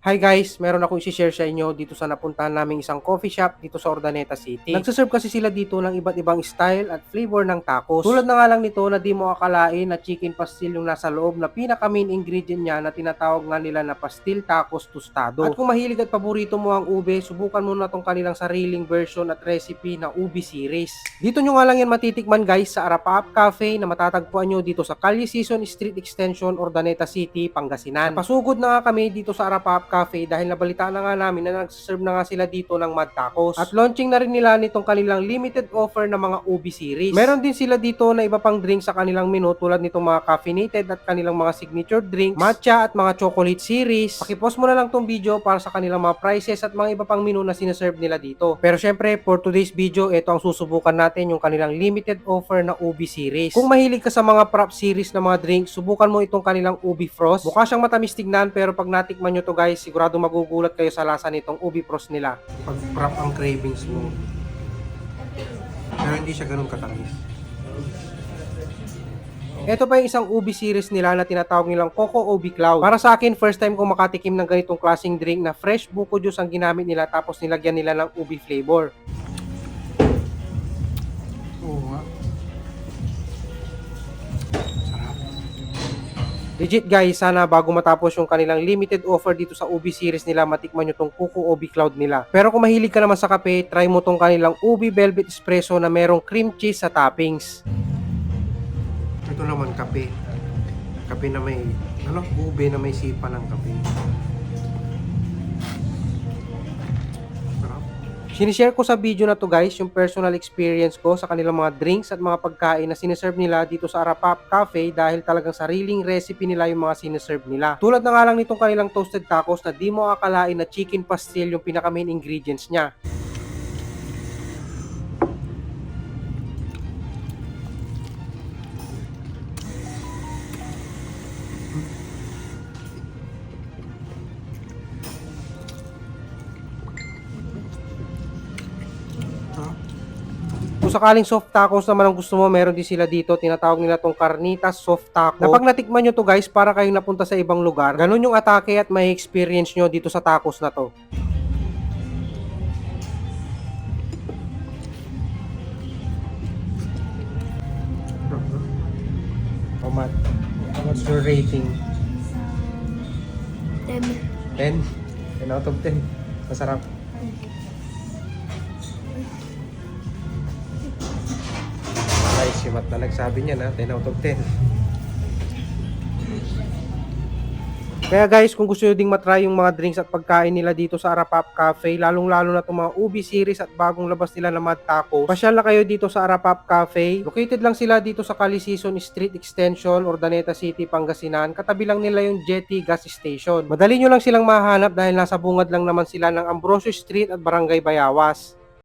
Hi guys, meron akong i-share sa inyo dito sa napuntahan naming isang coffee shop dito sa Urdaneta City. Nagsaserve kasi sila dito ng iba't ibang style at flavor ng tacos. Tulad na nga lang nito na di mo akalain na chicken pastil yung nasa loob na pinaka main ingredient niya na tinatawag nga nila na pastil tacos tostado. At kung mahilig at paborito mo ang ube, subukan mo na tong kanilang sariling version at recipe na ube series. Dito nyo nga lang yan matitikman guys sa Arapap Cafe na matatagpuan nyo dito sa Calle Season Street Extension, Urdaneta City, Pangasinan. Napasugod na nga kami dito sa Arapap Cafe dahil nabalitaan na nga namin na nagsaserve na nga sila dito ng Mad Tacos. At launching na rin nila nitong kanilang limited offer na mga ube series. Meron din sila dito na iba pang drink sa kanilang menu tulad nitong mga caffeinated at kanilang mga signature drinks, matcha at mga chocolate series. Pakipost mo na lang tong video para sa kanilang mga prices at mga iba pang menu na sinaserve nila dito. Pero syempre, for today's video, ito ang susubukan natin yung kanilang limited offer na ube series. Kung mahilig ka sa mga prop series na mga drinks, subukan mo itong kanilang ube frost. Mukha siyang matamis tignan pero pag natikman nyo to guys, sigurado magugulat kayo sa lasa nitong ube frost nila. Pag prop ang cravings mo. Pero hindi siya ganun katamis. Ito pa yung isang ube series nila na tinatawag nilang Coco Ube Cloud. Para sa akin, first time kong makatikim ng ganitong klaseng drink na fresh buko juice ang ginamit nila tapos nilagyan nila ng ube flavor. Oo nga. Legit guys, sana bago matapos yung kanilang limited offer dito sa ube series nila, matikman nyo tong Coco Ube Cloud nila. Pero kung mahilig ka naman sa kape, try mo tong kanilang Ube Velvet Espresso na merong cream cheese sa toppings. Ito naman kape. Kape na may, ube na may sipa ng kape. Sinishare ko sa video na to guys yung personal experience ko sa kanilang mga drinks at mga pagkain na siniserve nila dito sa Arapap Cafe dahil talagang sariling recipe nila yung mga siniserve nila. Tulad na nga lang nitong kanilang toasted tacos na di mo akalain na chicken pastil yung pinaka main ingredients niya. Kung sakaling soft tacos naman ang gusto mo, meron din sila dito. Tinatawag nila tong Carnitas Soft Taco. Na pag natikman nyo to guys, para kayong napunta sa ibang lugar. Ganun yung atake at may experience nyo dito sa tacos na to. Oh, Matt, what's your rating? 10. 10? 10 out of 10. Masarap. Ay, si Matt na nagsabi niya na 10 out of 10. Kaya guys, kung gusto nyo ding matry yung mga drinks at pagkain nila dito sa Arapap Cafe, lalong-lalo na itong mga ube series at bagong labas nila na Mad Tacos, pasyal na kayo dito sa Arapap Cafe. Located lang sila dito sa Calle Season Street Extension, Urdaneta City, Pangasinan. Katabi lang nila yung Jetty Gas Station. Madali nyo lang silang mahanap dahil nasa bungad lang naman sila ng Ambrosio Street at Barangay Bayawas.